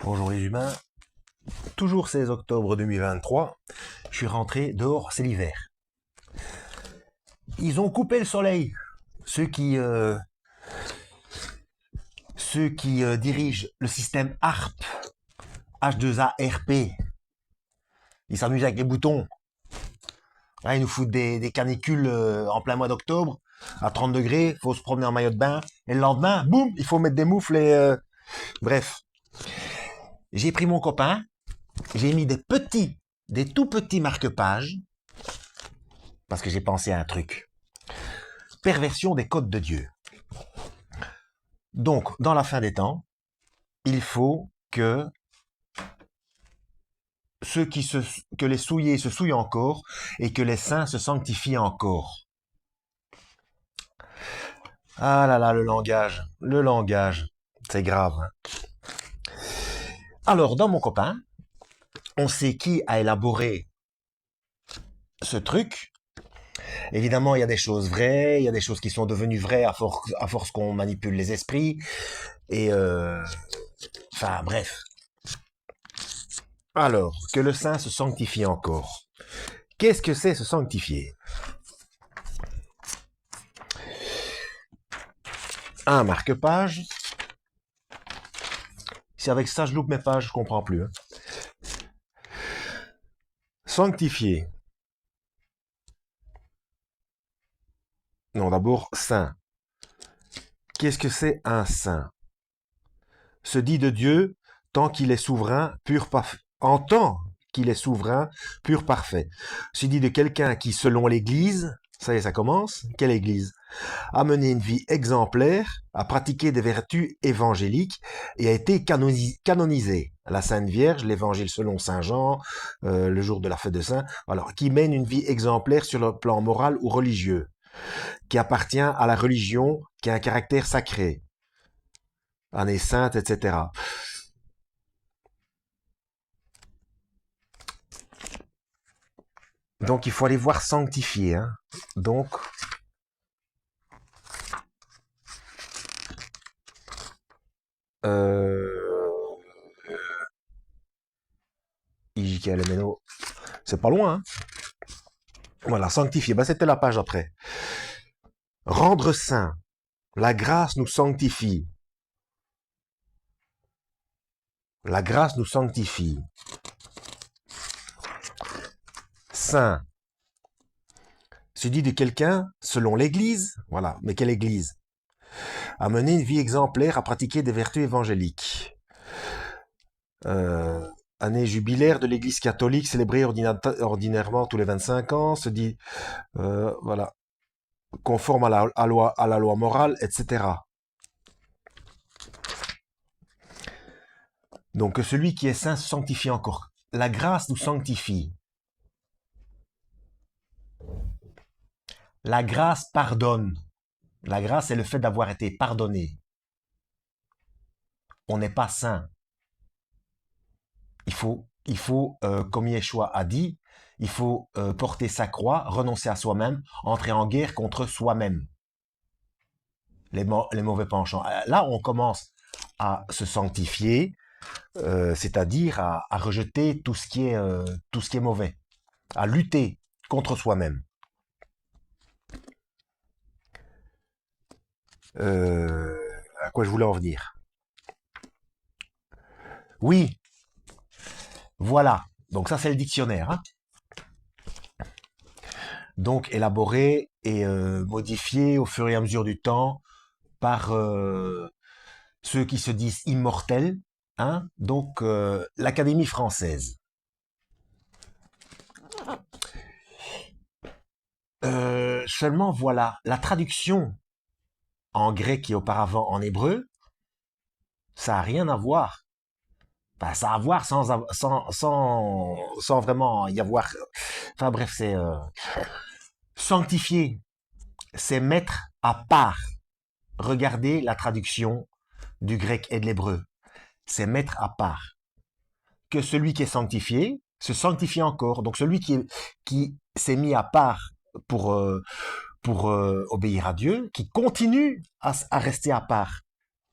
Bonjour les humains, toujours 16 octobre 2023, je suis rentré dehors, c'est l'hiver. Ils ont coupé le soleil, ceux qui, dirigent le système ARP, H2ARP, ils s'amusent avec les boutons. Là, ils nous foutent des canicules en plein mois d'octobre, à 30 degrés, faut se promener en maillot de bain, et le lendemain, boum, il faut mettre des moufles et... Bref, j'ai pris mon copain, j'ai mis des tout petits marque-pages, parce que j'ai pensé à un truc. Perversion des codes de Dieu. Donc, dans la fin des temps, il faut que que les souillés se souillent encore et que les saints se sanctifient encore. Ah là là, le langage, c'est grave. Hein. Alors, dans mon copain, on sait qui a élaboré ce truc. Évidemment, il y a des choses vraies, il y a des choses qui sont devenues vraies à force qu'on manipule les esprits. Et enfin, bref. Alors, que le saint se sanctifie encore. Qu'est-ce que c'est se sanctifier? Un marque-page. Si avec ça je loupe mes pages, je comprends plus. Hein. Sanctifier. Non, d'abord, saint. Qu'est-ce que c'est un saint? Se dit de Dieu tant qu'il est souverain, pur parfait. En tant qu'il est souverain, pur parfait. Se dit de quelqu'un qui, selon l'Église, ça y est, ça commence. Quelle Église? A mené une vie exemplaire, a pratiqué des vertus évangéliques et a été canonisé. La Sainte Vierge, l'Évangile selon Saint Jean, le jour de la fête de Saint, alors qui mène une vie exemplaire sur le plan moral ou religieux, qui appartient à la religion, qui a un caractère sacré, année sainte, etc. Donc il faut aller voir sanctifier. Hein. Donc IJKLMNO, c'est pas loin. Hein. Voilà, sanctifier, bah, c'était la page après. Rendre saint, la grâce nous sanctifie. La grâce nous sanctifie. Saint, se dit de quelqu'un selon l'Église, voilà, mais quelle Église? A mené une vie exemplaire, à pratiquer des vertus évangéliques. Année jubilaire de l'Église catholique, célébrée ordinairement tous les 25 ans, se dit, voilà, conforme à la loi morale, etc. Donc que celui qui est saint se sanctifie encore. La grâce nous sanctifie. La grâce pardonne. La grâce est le fait d'avoir été pardonné. On n'est pas saint. Il faut comme Yeshua a dit, il faut porter sa croix, renoncer à soi-même, entrer en guerre contre soi-même. Les mauvais penchants. Là, on commence à se sanctifier, c'est-à-dire à rejeter tout ce qui est mauvais, à lutter contre soi-même. À quoi je voulais en venir? Oui, voilà. Donc ça, c'est le dictionnaire. Hein. Donc élaboré et modifié au fur et à mesure du temps par ceux qui se disent immortels. Hein. Donc l'Académie française. Seulement voilà, la traduction en grec et auparavant en hébreu, ça a rien à voir. Enfin, ça a à voir sans vraiment y avoir. Enfin bref, c'est sanctifier, c'est mettre à part. Regardez la traduction du grec et de l'hébreu. C'est mettre à part. Que celui qui est sanctifié se sanctifie encore. Donc celui qui s'est mis à part pour obéir à Dieu, qui continue à rester à part.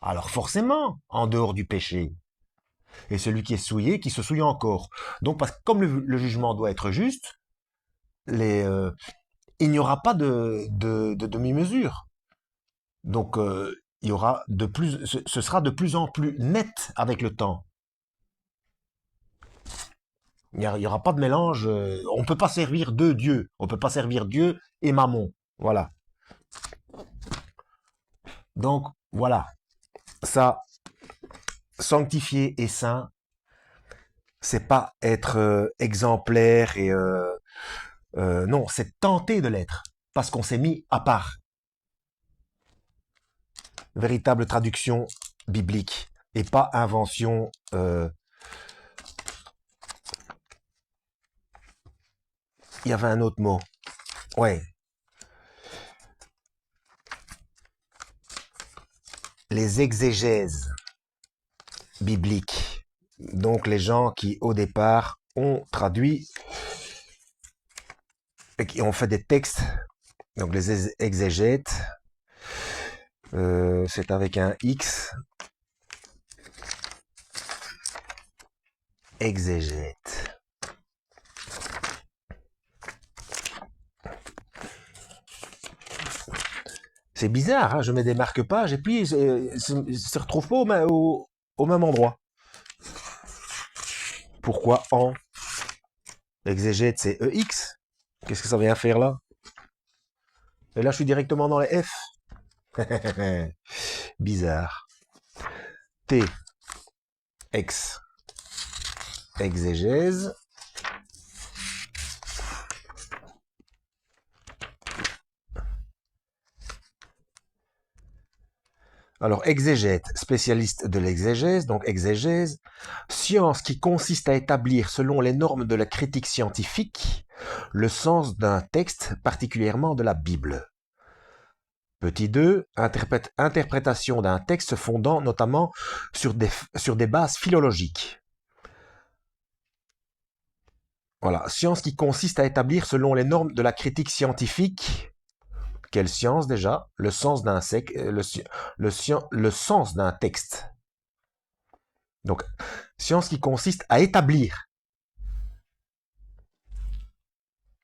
Alors forcément, en dehors du péché. Et celui qui est souillé, qui se souille encore. Donc, parce que comme le jugement doit être juste, il n'y aura pas de demi-mesure. Donc, il y aura ce sera de plus en plus net avec le temps. Il y aura pas de mélange. On peut pas servir deux dieux. On peut pas servir Dieu et Mammon. Voilà. Donc, voilà. Ça, sanctifié et saint, c'est pas être exemplaire et non, c'est tenter de l'être parce qu'on s'est mis à part. Véritable traduction biblique et pas invention. Il y avait un autre mot. Ouais. Les exégèses bibliques. Donc les gens qui au départ ont traduit et qui ont fait des textes. Donc les exégètes. C'est avec un X. Exégète. C'est bizarre, hein, je mets des marque-pages et puis se retrouve pas au même endroit. Pourquoi en exégète, c'est EX? Qu'est-ce que ça vient faire là? Et là, je suis directement dans les F. Bizarre. T, X, exégèse. Alors, exégète, spécialiste de l'exégèse, donc exégèse, science qui consiste à établir selon les normes de la critique scientifique le sens d'un texte, particulièrement de la Bible. Petit 2, interprétation d'un texte fondant notamment sur des bases philologiques. Voilà, science qui consiste à établir selon les normes de la critique scientifique. Quelle science déjà? Le sens d'un le sens d'un texte. Donc, science qui consiste à établir.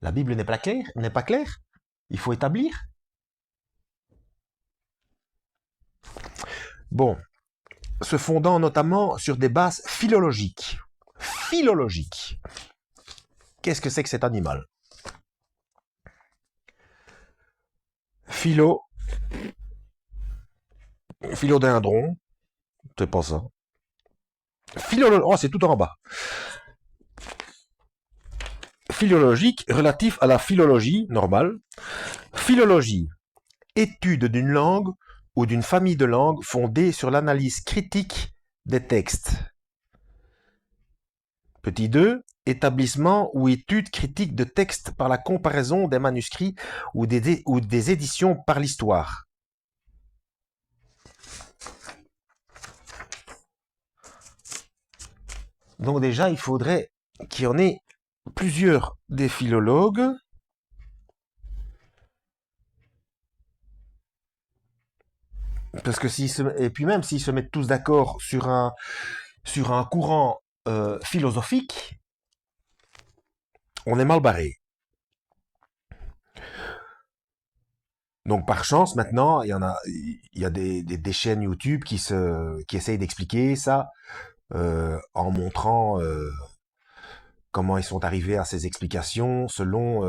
La Bible n'est pas claire. Il faut établir. Bon, se fondant notamment sur des bases philologiques. Philologiques. Qu'est-ce que c'est que cet animal? Philodendron, c'est pas ça. Oh, c'est tout en bas. Philologique, relatif à la philologie normale. Philologie, étude d'une langue ou d'une famille de langues fondée sur l'analyse critique des textes. Petit 2, établissement ou étude critique de textes par la comparaison des manuscrits ou des éditions par l'histoire. Donc déjà, il faudrait qu'il y en ait plusieurs des philologues. Parce que et puis même s'ils se mettent tous d'accord sur un courant philosophique, on est mal barré. Donc par chance maintenant, il y a des chaînes YouTube qui essayent d'expliquer ça en montrant comment ils sont arrivés à ces explications selon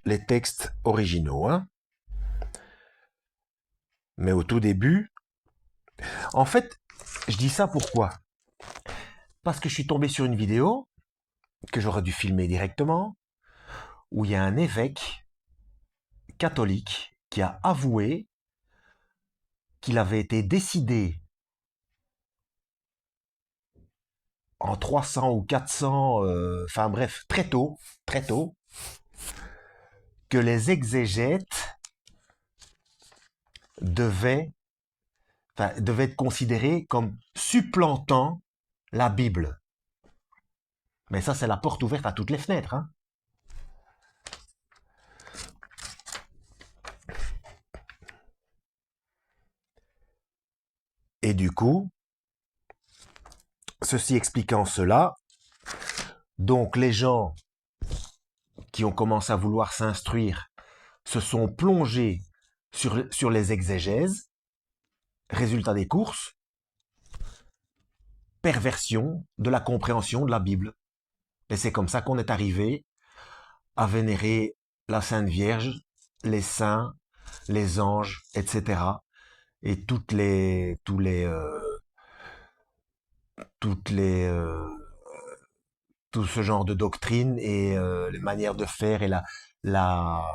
les textes originaux. Hein. Mais au tout début, en fait, je dis ça pourquoi? Parce que je suis tombé sur une vidéo que j'aurais dû filmer directement, où il y a un évêque catholique qui a avoué qu'il avait été décidé en 300 ou 400, enfin bref, très tôt, que les exégètes devaient, devaient être considérés comme supplantant la Bible. Mais ça, c'est la porte ouverte à toutes les fenêtres. Hein. Et du coup, ceci expliquant cela, donc les gens qui ont commencé à vouloir s'instruire se sont plongés sur les exégèses, résultat des courses, perversion de la compréhension de la Bible. Et c'est comme ça qu'on est arrivé à vénérer la Sainte Vierge, les saints, les anges, etc. Et tout ce genre de doctrine et les manières de faire et la,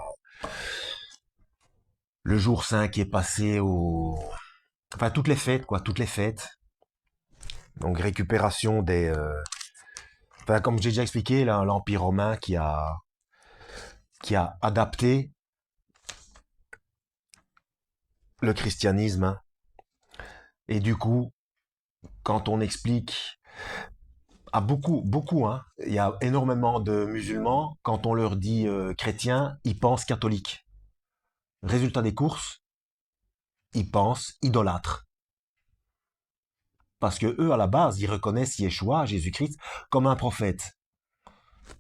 le jour saint qui est passé enfin toutes les fêtes quoi, toutes les fêtes. Donc récupération enfin comme j'ai déjà expliqué, l'Empire romain qui a adapté le christianisme, hein. Et du coup, quand on explique à beaucoup, hein, il y a énormément de musulmans, quand on leur dit chrétien, ils pensent catholique. Résultat des courses, ils pensent idolâtre. Parce que eux, à la base, ils reconnaissent Yeshua, Jésus-Christ, comme un prophète.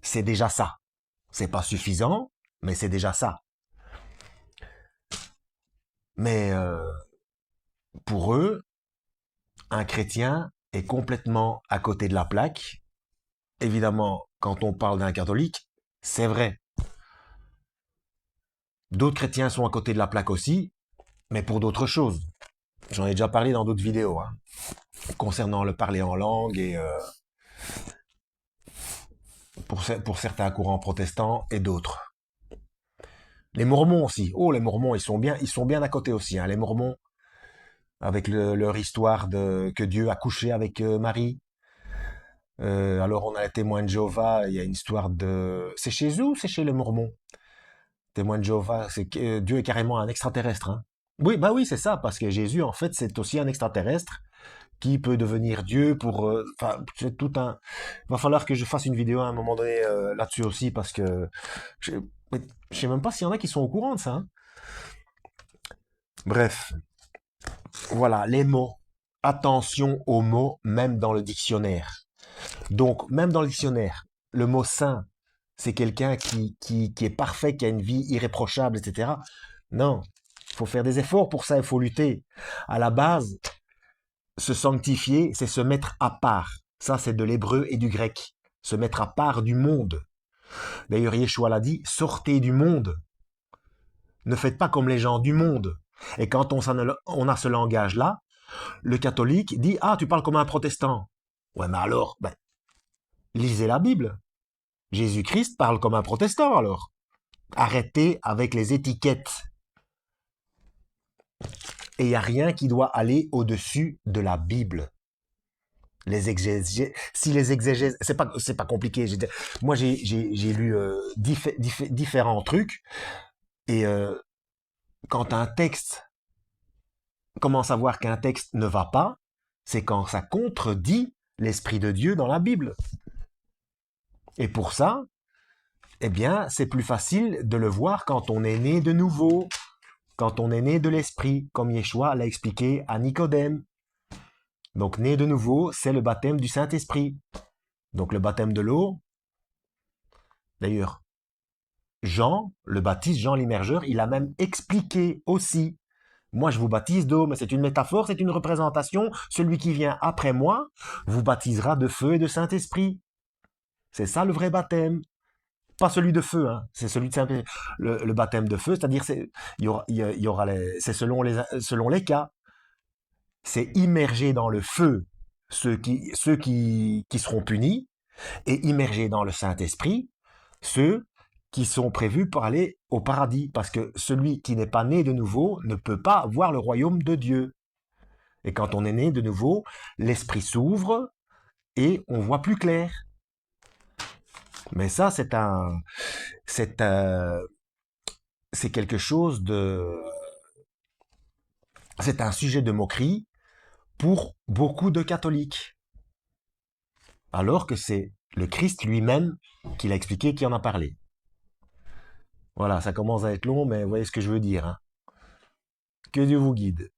C'est déjà ça. C'est pas suffisant, mais c'est déjà ça. Mais pour eux, un chrétien est complètement à côté de la plaque. Évidemment, quand on parle d'un catholique, c'est vrai. D'autres chrétiens sont à côté de la plaque aussi, mais pour d'autres choses. J'en ai déjà parlé dans d'autres vidéos, hein, concernant le parler en langue et pour certains courants protestants et d'autres. Les Mormons aussi. Oh, les Mormons, ils sont bien à côté aussi, hein, les Mormons, avec leur histoire que Dieu a couché avec Marie. Alors on a les témoins de Jéhovah, il y a une histoire de... C'est chez eux ou c'est chez les Mormons? Témoins de Jéhovah, c'est que Dieu est carrément un extraterrestre, hein. Oui, bah oui, c'est ça, parce que Jésus, en fait, c'est aussi un extraterrestre qui peut devenir Dieu pour... Enfin, c'est tout un... Il va falloir que je fasse une vidéo à un moment donné là-dessus aussi, parce que je, je sais même pas s'il y en a qui sont au courant de ça, hein. Bref, voilà, les mots. Attention aux mots, même dans le dictionnaire. Donc, même dans le dictionnaire, le mot saint, c'est quelqu'un qui est parfait, qui a une vie irréprochable, etc. Non, il faut faire des efforts pour ça, il faut lutter. À la base, se sanctifier, c'est se mettre à part. Ça, c'est de l'hébreu et du grec. Se mettre à part du monde. D'ailleurs, Yeshua l'a dit, sortez du monde. Ne faites pas comme les gens du monde. Et quand on a ce langage-là, le catholique dit, ah, tu parles comme un protestant. Ouais, mais alors, ben, lisez la Bible. Jésus-Christ parle comme un protestant, alors. Arrêtez avec les étiquettes. Et il n'y a rien qui doit aller au-dessus de la Bible. Les exégèses, si les exégèses, c'est pas compliqué. Moi, j'ai lu différents trucs. Et quand un texte commence à voir qu'un texte ne va pas, c'est quand ça contredit l'Esprit de Dieu dans la Bible. Et pour ça, eh bien, c'est plus facile de le voir quand on est né de nouveau, quand on est né de l'Esprit, comme Yeshua l'a expliqué à Nicodème. Donc, né de nouveau, c'est le baptême du Saint-Esprit. Donc, le baptême de l'eau. D'ailleurs, Jean, le baptiste, Jean l'immergeur, il a même expliqué aussi. Moi, je vous baptise d'eau, mais c'est une métaphore, c'est une représentation. Celui qui vient après moi vous baptisera de feu et de Saint-Esprit. C'est ça le vrai baptême. Pas celui de feu, hein. C'est celui de Saint-Esprit. Le baptême de feu, c'est-à-dire, c'est selon les cas. C'est immerger dans le feu ceux qui seront punis et immerger dans le Saint-Esprit ceux qui sont prévus pour aller au paradis. Parce que celui qui n'est pas né de nouveau ne peut pas voir le royaume de Dieu. Et quand on est né de nouveau, l'esprit s'ouvre et on voit plus clair. Mais ça, c'est quelque chose c'est un sujet de moquerie pour beaucoup de catholiques. Alors que c'est le Christ lui-même qui l'a expliqué, qui en a parlé. Voilà, ça commence à être long, mais vous voyez ce que je veux dire, hein. Que Dieu vous guide.